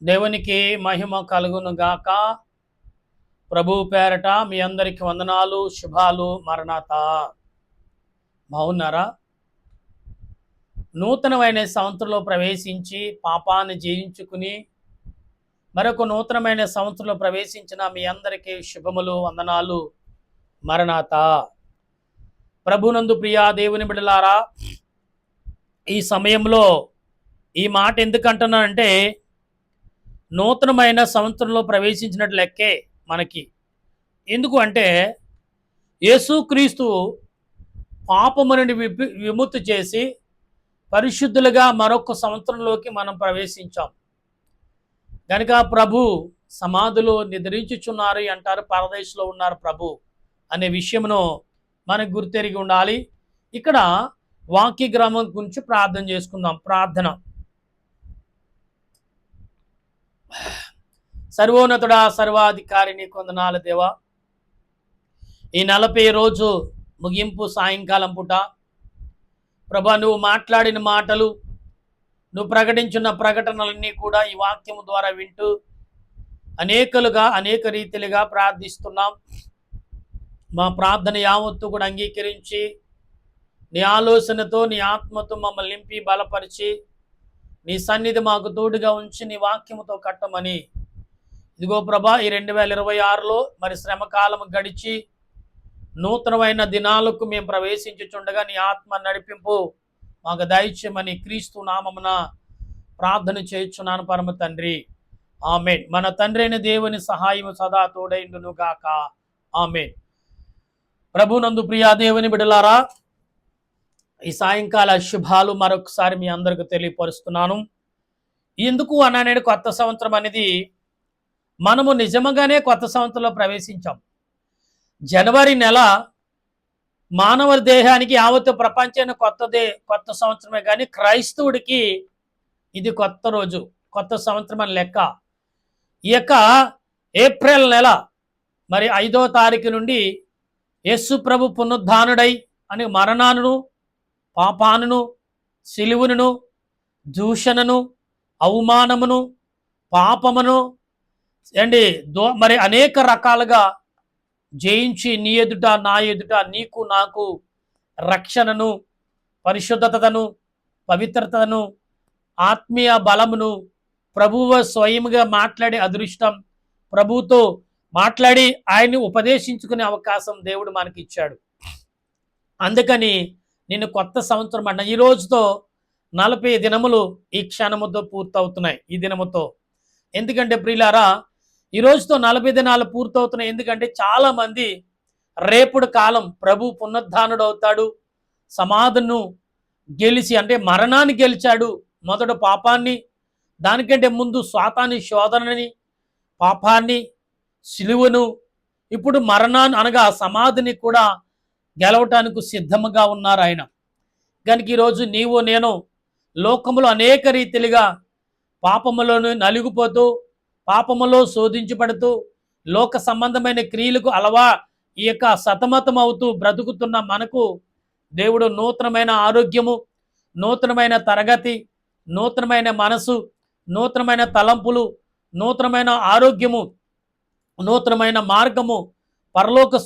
దేవునికి మహిమ కలుగును గాక. ప్రభు పేరట మీ అందరికి వందనాలు, శుభాలు. మరణాత బాగున్నారా? నూతనమైన సంవత్సరంలో ప్రవేశించి పాపాన్ని జయించుకుని మరొక నూతనమైన సంవత్సరంలో ప్రవేశించిన మీ అందరికీ శుభములు, వందనాలు. మరణాత. ప్రభునందు ప్రియా దేవుని బిడ్డలారా, ఈ సమయంలో ఈ మాట ఎందుకంటున్నానంటే, నూతనమైన సంవత్సరంలో ప్రవేశించినట్లు లెక్కే మనకి. ఎందుకు అంటే, యేసుక్రీస్తు పాపము నుండి విముక్తి చేసి పరిశుద్ధులుగా మరొక సంవత్సరంలోకి మనం ప్రవేశించాం కనుక ప్రభు సమాధిలో నిద్రించుచున్నారు అంటారు, పరదేశంలో ఉన్నారు ప్రభు అనే విషయమును మనకు గుర్తెరిగి ఉండాలి. ఇక్కడ వాక్య గ్రామం గురించి ప్రార్థన చేసుకుందాం. ప్రార్థన. సర్వోన్నతుడా, సర్వాధికారి, నీ కొందనాలు దేవా. ఈ 40 రోజు ముగింపు సాయంకాలం పూట ప్రభా, నువ్వు మాట్లాడిన మాటలు, నువ్వు ప్రకటించిన ప్రకటనలన్నీ కూడా ఈ వాక్యము ద్వారా వింటూ అనేక రీతిలుగా ప్రార్థిస్తున్నాం. మా ప్రార్థన యావత్తు కూడా అంగీకరించి నీ ఆలోచనతో, నీ ఆత్మతో మమ్మల్ని నింపి బలపరిచి నీ సన్నిధి మాకు తోడుగా ఉంచి నీ వాక్యముతో కట్టమని, ఇదిగో ప్రభా, ఈ 2026లో మరి శ్రమకాలం గడిచి నూతనమైన దినాలకు మేము ప్రవేశించుచుండగా నీ ఆత్మ నడిపింపు మాకు దయచేయమని క్రీస్తు నామమున ప్రార్థన చేయుచున్నాను పరమ తండ్రి. ఆమేన్. మన తండ్రి అయిన దేవుని సహాయము సదా తోడైండును గాక. ఆమేన్. ప్రభునందు ప్రియా దేవుని బిడ్డలారా, ఈ సాయంకాల శుభాలు మరొకసారి మీ అందరికి తెలియపరుస్తున్నాను. ఎందుకు అన్నానేడు కొత్త సంవత్సరం అనేది, మనము నిజంగానే కొత్త సంవత్సరంలో ప్రవేశించాం. జనవరి నెల మానవ దేహానికి యావత్తు ప్రపంచాన్ని కొత్త సంవత్సరమే, కానీ క్రైస్తవుడికి ఇది కొత్త రోజు, కొత్త సంవత్సరం అని లెక్క. ఈ యొక్క ఏప్రిల్ నెల మరి 5వ తారీఖు నుండి యేసు ప్రభు పునరుద్ధానుడై అని మరణాలను, పాపాలను, సిలువును, దూషణను, అవమానమును, పాపమును మరి అనేక రకాలుగా జయించి నీ ఎదుట, నా ఎదుట, నీకు నాకు రక్షణను, పరిశుద్ధతను, పవిత్రతను, ఆత్మీయ బలమును ప్రభువు స్వయంగా మాట్లాడే అదృష్టం, ప్రభువుతో మాట్లాడి ఆయన్ని ఉపదేశించుకునే అవకాశం దేవుడు మనకి ఇచ్చాడు. అందుకని నేను కొత్త సంవత్సరం అన్న ఈ రోజుతో 40 దినములు ఈ క్షణముతో పూర్తవుతున్నాయి. ఈ దినముతో ఎందుకంటే ప్రియులారా, ఈ రోజుతో 40 దినాలు పూర్తవుతున్నాయి. ఎందుకంటే చాలా మంది రేపుడు కాలం ప్రభు పునరుద్ధానుడు అవుతాడు, సమాధిను గెలిచి అంటే మరణాన్ని గెలిచాడు, మొదట పాపాన్ని, దానికంటే ముందు సాతాని శోధనని, పాపాన్ని, సిలువను, ఇప్పుడు మరణాన్ని అనగా సమాధిని కూడా గెలవటానికి సిద్ధముగా ఉన్నారు ఆయన. కనుక ఈరోజు నీవు నేను లోకములో అనేక రీతిలుగా పాపములను నలిగిపోతూ, పాపములో శోధించబడుతూ, లోక సంబంధమైన క్రియలకు ఈ యొక్క సతమతం అవుతూ బ్రతుకుతున్న మనకు దేవుడు నూతనమైన ఆరోగ్యము, నూతనమైన తరగతి, నూతనమైన మనసు, నూతనమైన తలంపులు, నూతనమైన ఆరోగ్యము, నూతనమైన మార్గము, పరలోక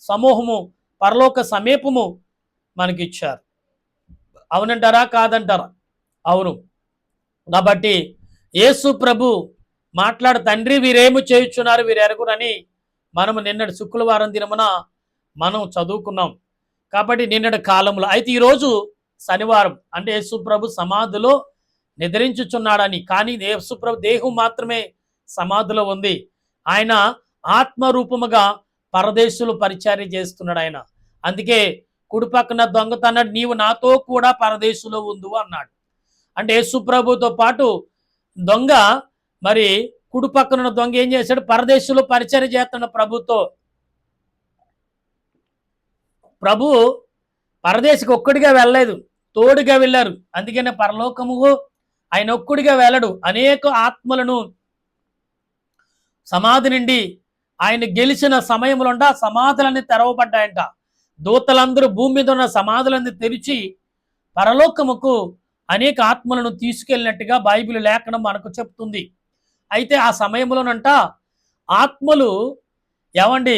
సమూహము, పరలోక సమీపము మనకిచ్చారు. అవునంటారా? కాదంటారా? అవును. కాబట్టి యేసు ప్రభు మాట్లాడు, తండ్రి వీరేమి చేయుచున్నారు వీరు ఎరుగురని మనము నిన్నటి శుక్రవారం దినమున మనం చదువుకున్నాం. కాబట్టి నిన్నటి కాలంలో అయితే ఈరోజు శనివారం అంటే యేసు ప్రభు సమాధిలో నిద్రించుచున్నాడని. కానీ యేసు ప్రభు దేహం మాత్రమే సమాధిలో ఉంది. ఆయన ఆత్మరూపముగా పరదేశులు పరిచర్య చేస్తున్నాడు ఆయన. అందుకే కుడి పక్కన దొంగతో అన్నాడు, నీవు నాతో కూడా పరదేశులో ఉండు అన్నాడు. అంటే యేసు ప్రభుతో పాటు దొంగ మరి కుడి పక్కన దొంగ ఏం చేశాడు? పరదేశంలో పరిచర్య చేస్తున్న ప్రభుతో. ప్రభు పరదేశికి ఒక్కడిగా వెళ్ళలేదు, తోడుగా వెళ్ళారు. అందుకనే పరలోకము ఆయన ఒక్కడిగా వెళ్ళడు. అనేక ఆత్మలను సమాధి నుండి ఆయన గెలిచిన సమయంలో సమాధులన్నీ తెరవబడ్డాయంట. దూతలందరూ భూమి మీద ఉన్న సమాధులన్నీ తెరిచి పరలోకముకు అనేక ఆత్మలను తీసుకెళ్ళినట్టుగా బైబిల్ లేఖనం మనకు చెప్తుంది. అయితే ఆ సమయంలోనంట ఆత్మలు ఏమండి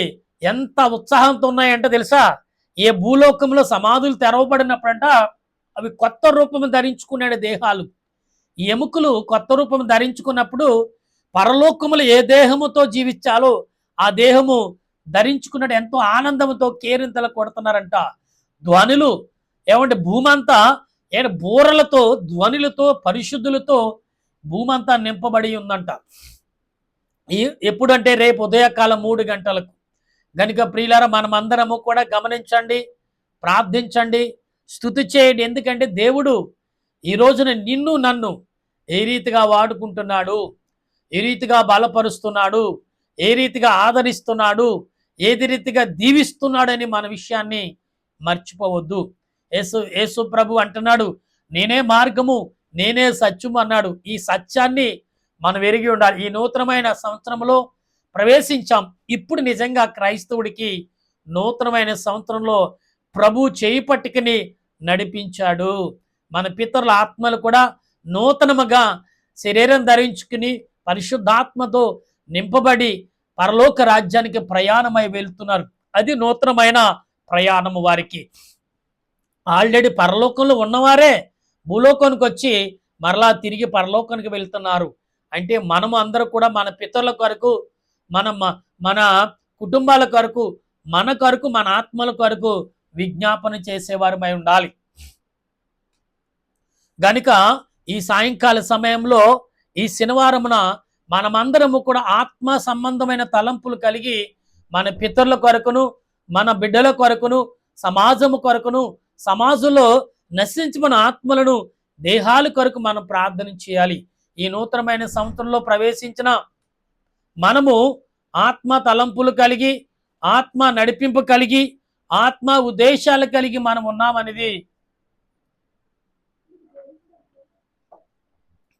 ఎంత ఉత్సాహంతో ఉన్నాయంటే తెలుసా, ఏ భూలోకంలో సమాధులు తెరవబడినప్పుడంట అవి కొత్త రూపం ధరించుకునే దేహాలు, ఈ ఎముకలు కొత్త రూపం ధరించుకున్నప్పుడు పరలోకములు ఏ దేహముతో జీవించాలో ఆ దేహము ధరించుకున్నట్టు ఎంతో ఆనందంతో కేరింతలు కొడుతున్నారంట. ధ్వనులు ఏమంటే భూమంతా బూరలతో ధ్వనులతో పరిశుద్ధులతో భూమంతా నింపబడి ఉందంట. ఎప్పుడంటే రేపు ఉదయకాలం 3 గంటలకు. గనుక ప్రియులారా మనమందరము కూడా గమనించండి, ప్రార్థించండి, స్తుతి చేయండి. ఎందుకంటే దేవుడు ఈ రోజున నిన్ను నన్ను ఏ రీతిగా వాడుకుంటున్నాడు, ఏ రీతిగా బలపరుస్తున్నాడు, ఏ రీతిగా ఆదరిస్తున్నాడు, ఏది రీతిగా దీవిస్తున్నాడని మన విషయాన్ని మర్చిపోవద్దు. యేసు ప్రభు అంటున్నాడు, నేనే మార్గము, నేనే సత్యము అన్నాడు. ఈ సత్యాన్ని మనం ఎరిగి ఉండాలి. ఈ నూతనమైన సంవత్సరంలో ప్రవేశించాం. ఇప్పుడు నిజంగా క్రైస్తవుడికి నూతనమైన సంవత్సరంలో ప్రభు చేయి పట్టుకుని నడిపించాడు. మన పితరుల ఆత్మలు కూడా నూతనముగా శరీరం ధరించుకుని పరిశుద్ధాత్మతో నింపబడి పరలోక రాజ్యానికి ప్రయాణమై వెళ్తున్నారు. అది నూతనమైన ప్రయాణము. వారికి ఆల్రెడీ పరలోకంలో ఉన్నవారే భూలోకానికి వచ్చి మరలా తిరిగి పరలోకానికి వెళ్తున్నారు. అంటే మనము అందరూ కూడా మన పితరుల కొరకు, మన కుటుంబాల కొరకు, మన కొరకు, మన ఆత్మల కొరకు విజ్ఞాపన చేసేవారమై ఉండాలి. గనుక ఈ సాయంకాల సమయంలో ఈ శనివారమున మనమందరము కూడా ఆత్మ సంబంధమైన తలంపులు కలిగి మన పితరుల కొరకును, మన బిడ్డల కొరకును, సమాజము కొరకును, సమాజంలో నశించి మన ఆత్మలను దేహాల కొరకు మనం ప్రార్థన చేయాలి. ఈ నూతనమైన సంవత్సరంలో ప్రవేశించిన మనము ఆత్మ తలంపులు కలిగి, ఆత్మ నడిపింపు కలిగి, ఆత్మ ఉద్దేశాలు కలిగి మనం ఉన్నామనేది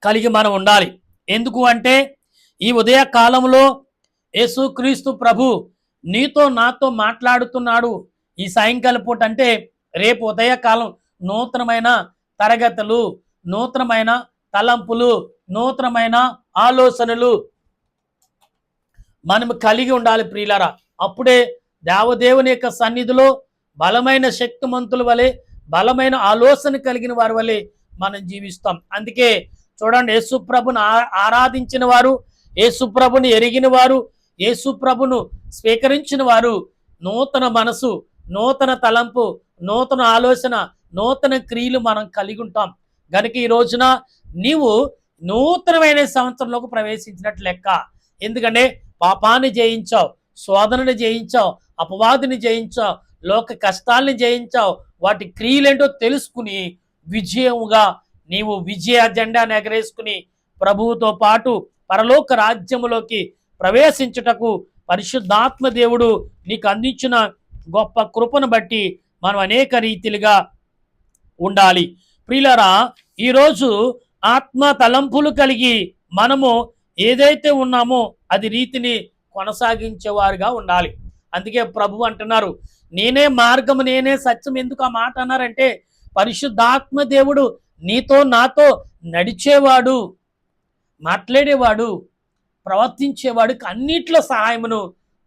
కలిగి మనం ఉండాలి. ఎందుకు అంటే ఈ ఉదయ కాలంలో యేసుక్రీస్తు ప్రభు నీతో నాతో మాట్లాడుతున్నాడు. ఈ సాయంకాలం పూట అంటే రేపు ఉదయకాలం నూతనమైన తరగతులు, నూతనమైన తలంపులు, నూతనమైన ఆలోచనలు మనం కలిగి ఉండాలి ప్రియులారా. అప్పుడే దేవదేవుని యొక్క సన్నిధిలో బలమైన శక్తిమంతుల వలె, బలమైన ఆలోచన కలిగిన వారి వలె మనం జీవిస్తాం. అందుకే చూడండి, యేసుప్రభును ఆరాధించిన వారు, యేసుప్రభుని ఎరిగిన వారు, యేసుప్రభును స్వీకరించిన వారు నూతన మనసు, నూతన తలంపు, నూతన ఆలోచన, నూతన క్రియలు మనం కలిగి ఉంటాం. గనుక ఈ రోజున నీవు నూతనమైన సంవత్సరంలోకి ప్రవేశించినట్లు లెక్క. ఎందుకంటే పాపాన్ని జయించావు, శోధనని జయించావు, అపవాదిని జయించావు, లోక కష్టాలని జయించావు. వాటి క్రియలేంటో తెలుసుకుని విజయముగా నీవు విజయ జెండాను ఎగరేసుకుని ప్రభువుతో పాటు పరలోక రాజ్యములోకి ప్రవేశించుటకు పరిశుద్ధాత్మ దేవుడు నీకు అందించిన గొప్ప కృపను బట్టి మనం అనేక రీతిలుగా ఉండాలి. ప్రియులారా, ఈరోజు ఆత్మ తలంపులు కలిగి మనము ఏదైతే ఉన్నామో అది రీతిని కొనసాగించేవారుగా ఉండాలి. అందుకే ప్రభు అంటున్నారు, నేనే మార్గము, నేనే సత్యం. ఎందుకు ఆ మాట అన్నారంటే పరిశుద్ధాత్మ దేవుడు నీతో నాతో నడిచేవాడు, మాట్లాడేవాడు, ప్రవర్తించేవాడు, అన్నిట్లో సహాయమును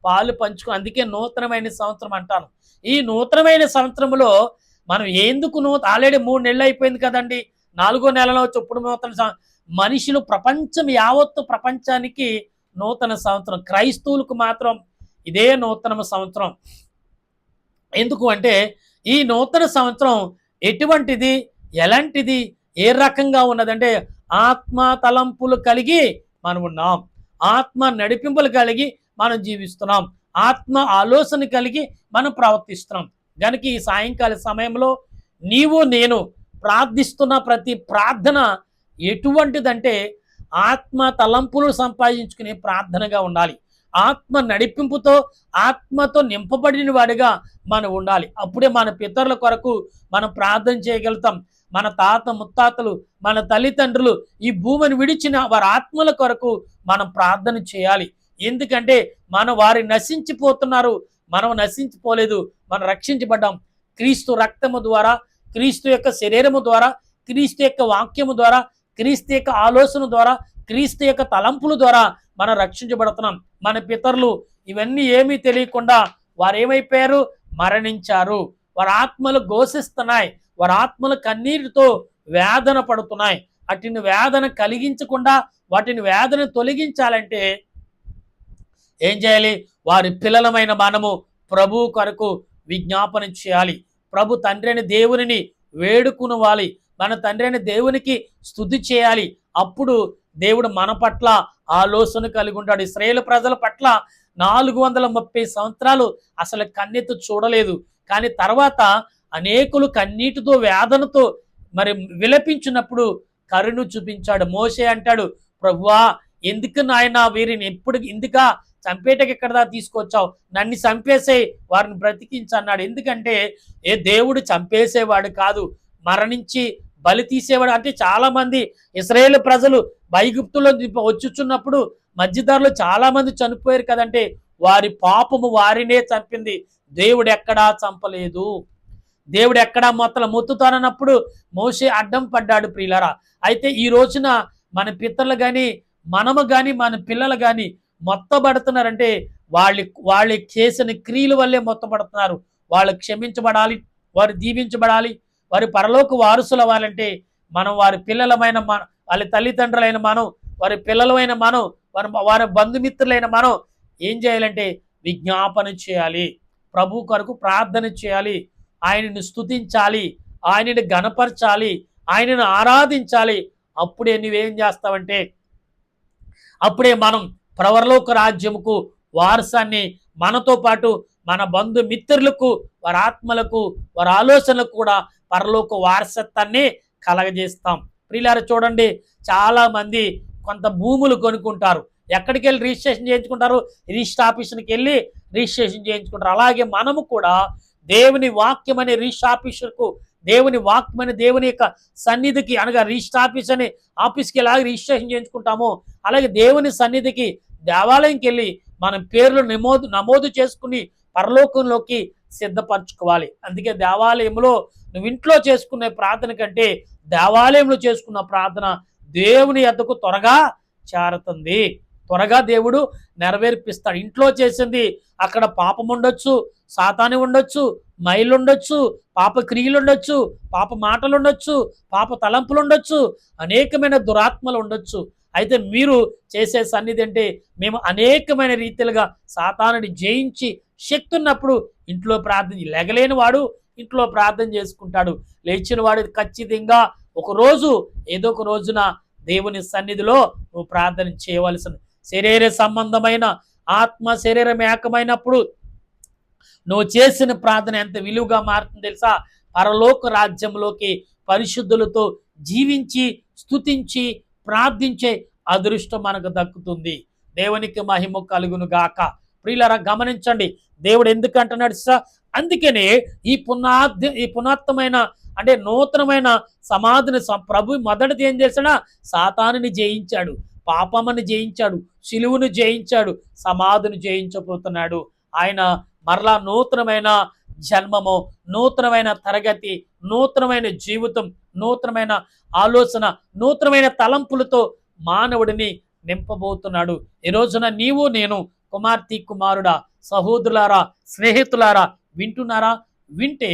పాలు పంచుకుని. అందుకే నూతనమైన సంవత్సరం అంటాను. ఈ నూతనమైన సంవత్సరంలో మనం ఎందుకు ఆల్రెడీ 3 నెలలు అయిపోయింది కదండి, 4వ నెలలో చొప్పుడు నూతన మనుషులు ప్రపంచం యావత్తు ప్రపంచానికి నూతన సంవత్సరం. క్రైస్తవులకు మాత్రం ఇదే నూతన సంవత్సరం. ఎందుకు అంటే ఈ నూతన సంవత్సరం ఎటువంటిది, ఎలాంటిది, ఏ రకంగా ఉన్నదంటే ఆత్మ తలంపులు కలిగి మనం ఉన్నాం, ఆత్మ నడిపింపులు కలిగి మనం జీవిస్తున్నాం, ఆత్మ ఆలోచన కలిగి మనం ప్రవర్తిస్తున్నాం. కనుక ఈ సాయంకాల సమయంలో నీవు నేను ప్రార్థిస్తున్న ప్రతి ప్రార్థన ఎటువంటిదంటే ఆత్మ తలంపులు సంపాదించుకునే ప్రార్థనగా ఉండాలి. ఆత్మ నడిపింపుతో, ఆత్మతో నింపబడిన వాడిగా మనం ఉండాలి. అప్పుడే మన పితరుల కొరకు మనం ప్రార్థన చేయగలుగుతాం. మన తాత ముత్తాతలు, మన తల్లిదండ్రులు ఈ భూమిని విడిచిన వారి ఆత్మల కొరకు మనం ప్రార్థన చేయాలి. ఎందుకంటే వారి నశించిపోతున్నారు, మనం నశించిపోలేదు, మనం రక్షించబడ్డాం. క్రీస్తు రక్తము ద్వారా, క్రీస్తు యొక్క శరీరము ద్వారా, క్రీస్తు యొక్క వాక్యము ద్వారా, క్రీస్తు యొక్క ఆలోచన ద్వారా, క్రీస్తు యొక్క తలంపుల ద్వారా మనం రక్షించబడుతున్నాం. మన పితరులు ఇవన్నీ ఏమీ తెలియకుండా వారు ఏమైపోయారు? మరణించారు. వారి ఆత్మలు ఘోషిస్తున్నాయి, వారి ఆత్మలు కన్నీటితో వేదన పడుతున్నాయి. వాటిని వేదన కలిగించకుండా వాటిని వేదన తొలగించాలంటే ఏం చేయాలి? వారి పిల్లలమైన మనము ప్రభు కొరకు విజ్ఞాపన చేయాలి. ప్రభు తండ్రి అయిన దేవునిని వేడుకునవాలి. మన తండ్రి అయిన దేవునికి స్తుతి చేయాలి. అప్పుడు దేవుడు మన పట్ల ఆలోచన కలిగి ఉంటాడు. ఇశ్రాయేలు ప్రజల పట్ల 430 సంవత్సరాలు అసలు కన్నెత్తి చూడలేదు. కానీ తర్వాత అనేకులు కన్నీటితో వేదనతో మరి విలపించినప్పుడు కరుణ చూపించాడు. మోషే అంటాడు, ప్రభువా ఎందుకు నాయన వీరిని ఎందుకా చంపేటకి ఎక్కడదా తీసుకొచ్చావు? నన్ను చంపేసేయి, వారిని బ్రతికించన్నాడు. ఎందుకంటే దేవుడు చంపేసేవాడు కాదు, మరణించి బలి తీసేవాడు. అంటే చాలా మంది ఇశ్రాయేలు ప్రజలు ఐగుప్తులో వచ్చుచున్నప్పుడు మధ్యదారులు చాలా మంది చనిపోయారు కదంటే వారి పాపము వారినే చంపింది. దేవుడు ఎక్కడా చంపలేదు. దేవుడు ఎక్కడా మొత్తుతానన్నప్పుడు మోషే అడ్డం పడ్డాడు ప్రియులారా. అయితే ఈ రోజున మన పితరులు కానీ మనము కానీ మన పిల్లలు కానీ మొత్తబడుతున్నారంటే వాళ్ళు చేసిన క్రియల వల్లే మొత్తపడుతున్నారు. వాళ్ళు క్షమించబడాలి, వారు దీవించబడాలి, వారి పరలోక వారసులు అవ్వాలంటే మనం వారి పిల్లలమైన వాళ్ళ తల్లిదండ్రులైన మనం, వారి పిల్లలమైన మనం, వారి బంధుమిత్రులైన మనం ఏం చేయాలంటే విజ్ఞాపన చేయాలి, ప్రభు కొరకు ప్రార్థన చేయాలి, ఆయనను స్తుతించాలి, ఆయనని గణపరచాలి, ఆయనను ఆరాధించాలి. అప్పుడే నువ్వేం చేస్తావంటే అప్పుడే మనం పరలోక రాజ్యముకు వారసాన్ని మనతో పాటు మన బంధుమిత్రులకు, వారి ఆత్మలకు, వారి ఆలోచనలకు కూడా పరలోక వారసత్వాన్ని కలగజేస్తాం. ప్రియులారా చూడండి, చాలా మంది కొంత భూములు కొనుక్కుంటారు. ఎక్కడికి వెళ్ళి రిజిస్ట్రేషన్ చేయించుకుంటారు? రిజిస్టర్ ఆఫీసుకి వెళ్ళి రిజిస్ట్రేషన్ చేయించుకుంటారు. అలాగే మనము కూడా దేవుని వాక్యం అనే రిజిస్టర్ ఆఫీసర్కు, దేవుని వాక్యం అనే దేవుని యొక్క సన్నిధికి అనగా రిజిస్టర్ ఆఫీస్ అనే ఆఫీస్కి ఎలాగ రిజిస్ట్రేషన్ చేయించుకుంటామో అలాగే దేవుని సన్నిధికి దేవాలయంకి వెళ్ళి మన పేర్లు నమోదు చేసుకుని పరలోకంలోకి సిద్ధపరచుకోవాలి. అందుకే దేవాలయంలో నువ్వు ఇంట్లో చేసుకునే ప్రార్థన కంటే దేవాలయంలో చేసుకున్న ప్రార్థన దేవుని యొద్దకు త్వరగా చేరుతుంది, త్వరగా దేవుడు నెరవేర్పిస్తాడు. ఇంట్లో చేసింది అక్కడ పాపం ఉండొచ్చు, సాతాను ఉండొచ్చు, మైలు ఉండొచ్చు, పాప క్రియలు ఉండొచ్చు, పాప మాటలు ఉండొచ్చు, పాప తలంపులు ఉండొచ్చు, అనేకమైన దురాత్మలు ఉండొచ్చు. అయితే మీరు చేసే సన్నిధి అంటే మేము అనేకమైన రీతిలుగా సాతానుని జయించి శక్తి ఉన్నప్పుడు ఇంట్లో ప్రార్థన, లేగలేని వాడు ఇంట్లో ప్రార్థన చేసుకుంటాడు, లేచిన వాడు ఖచ్చితంగా ఒకరోజు ఏదో ఒక రోజున దేవుని సన్నిధిలో నువ్వు ప్రార్థన చేయవలసిన. శరీర సంబంధమైన ఆత్మ శరీరం ఏకమైనప్పుడు నువ్వు చేసిన ప్రార్థన ఎంత విలువగా మారుతుంది తెలుసా? పరలోక రాజ్యంలోకి పరిశుద్ధులతో జీవించి స్తుతించి ప్రార్థించే అదృష్టం మనకు దక్కుతుంది. దేవునికి మహిమ కలుగును గాక. ప్రియులారా గమనించండి, దేవుడు ఎందుకంటున్నాడు సార్? అందుకనే ఈ పునాత్తమైన అంటే నూతనమైన సమాధిని ప్రభు మొదటిది ఏం చేశాడా? సాతానుని జయించాడు, పాపముని జయించాడు, శిలువును జయించాడు, సమాధిని జయించబోతున్నాడు. ఆయన మరలా నూతనమైన జన్మము, నూతనమైన తరగతి, నూతనమైన జీవితం, నూతనమైన ఆలోచన, నూతనమైన తలంపులతో మానవుడిని నింపబోతున్నాడు. ఈ రోజున నీవు నేను, కుమార్తె కుమారుడా, సహోదరులారా, స్నేహితులారా వింటున్నారా? వింటే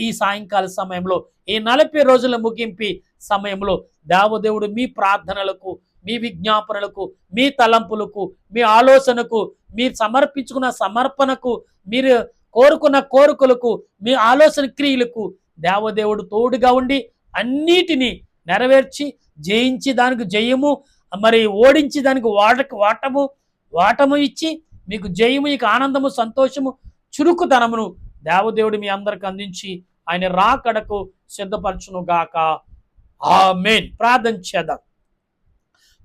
ఈ సాయంకాల సమయంలో ఈ 40 రోజుల ముగింపు సమయంలో దేవదేవుడు మీ ప్రార్థనలకు, మీ విజ్ఞాపనలకు, మీ తలంపులకు, మీ ఆలోచనకు, మీరు సమర్పించుకున్న సమర్పణకు, మీరు కోరుకున్న కోరికలకు, మీ ఆలోచన క్రియలకు దేవదేవుడు తోడుగా ఉండి అన్నిటినీ నెరవేర్చి జయించి దానికి జయము, మరి ఓడించి దానికి వాటము ఇచ్చి మీకు జయము, మీకు ఆనందము, సంతోషము, చురుకుతనమును దేవదేవుడు మీ అందరికి అందించి ఆయన రాకడకు సిద్ధపరచును గాక. ఆమేన్. ప్రార్థన చేద్దాం.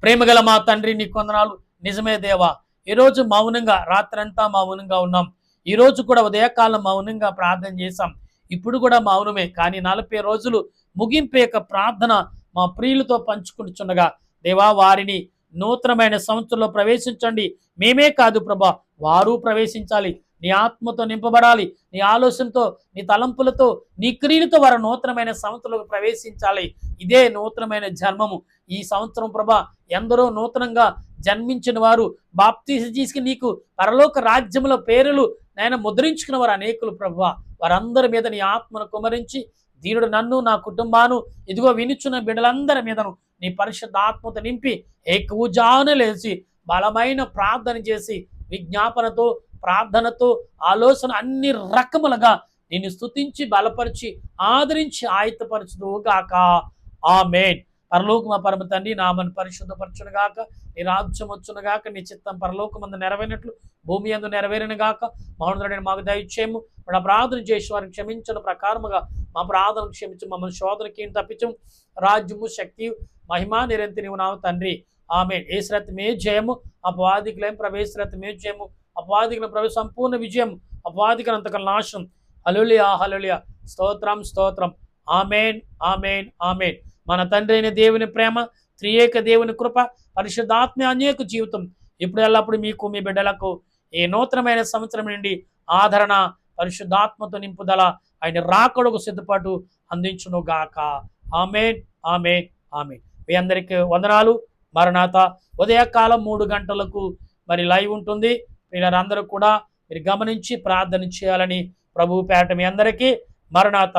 ప్రేమగల మా తండ్రి నీ కొందనాలు. నిజమే దేవా, ఈరోజు మౌనంగా రాత్రంతా మౌనంగా ఉన్నాం. ఈరోజు కూడా ఉదయకాలం మౌనంగా ప్రార్థన చేశాం. ఇప్పుడు కూడా మౌనమే. కానీ 40 రోజులు ముగింపు యొక్క ప్రార్థన మా ప్రియులతో పంచుకుంటుండగా దేవా వారిని నూతనమైన సంవత్సరంలో ప్రవేశించండి. మేమే కాదు ప్రభా, వారు ప్రవేశించాలి. నీ ఆత్మతో నింపబడాలి, నీ ఆలోచనతో, నీ తలంపులతో, నీ క్రియలతో వారు నూతనమైన సంవత్సరంలోకి ప్రవేశించాలి. ఇదే నూతనమైన జన్మము. ఈ సంవత్సరం ప్రభా ఎందరో నూతనంగా జన్మించిన వారు, బాప్తీసం తీసుకుని నీకు పరలోక రాజ్యంలో పేరులు నాయన ముద్రించుకున్న వారు అనేకులు ప్రభా. వారందరి మీద నీ ఆత్మను కుమరించి దీనుడు నన్ను, నా కుటుంబాను, ఇదిగో వినుచున్న బిడ్డలందరి మీదను నీ పరిశుద్ధ ఆత్మతో నింపి ఏకూజాన లేచి బలమైన ప్రార్థన చేసి విజ్ఞాపనతో, ప్రార్థనతో, ఆలోచన అన్ని రకములుగా నిన్ను స్తుతించి బలపరిచి ఆదరించి ఆయత్తపరచుదు గాక. ఆమేన్. పరలోకమ పరమ తండ్రి, నామను పరిశుద్ధపరచును గాక, నీ రాజ్యం వచ్చును గాక, నీ చిత్తం పరలోకమందు నెరవేరినట్లు భూమి యందు నెరవేరును గాక. మహోన్నతుడైన మాకు దయచేయము. మన ప్రార్థన చేసి వారిని క్షమించిన ప్రకారముగా మా ప్రార్థన క్షమించు, మమ్మల్ని శోధనకి తప్పించు. రాజ్యము, శక్తి, మహిమా నిరంతరం నీవు నావు తండ్రి. ఆమేన్. యేసురక్తమే జయము, అపవాదికులేం ప్రవేశరక్తమే జయము, అపవాదికుల ప్రవేశ సంపూర్ణ విజయం, అపవాదికులంతకల నాశనం. హల్లెలూయా, హల్లెలూయా. స్తోత్రం, స్తోత్రం. ఆమేన్, ఆమేన్, ఆమేన్. మన తండ్రి అయిన దేవుని ప్రేమ, త్రియేక దేవుని కృప, పరిశుద్ధాత్మ అనేక జీవితం ఇప్పుడు ఎల్లప్పుడు మీకు, మీ బిడ్డలకు ఈ నూతనమైన సంవత్సరం నుండి ఆదరణ, పరిశుద్ధాత్మతో నింపుదల, ఆయన రాకడకు సిద్ధపాటు అందించును గాక. ఆమేన్, ఆమేన్, ఆమేన్. మీ అందరికీ వందనాలు. మరణాత ఉదయకాలం 3 గంటలకు మరి లైవ్ ఉంటుంది. మీరందరూ కూడా మీరు గమనించి ప్రార్థన చేయాలని ప్రభువు పేరట మీ అందరికీ మరణాత.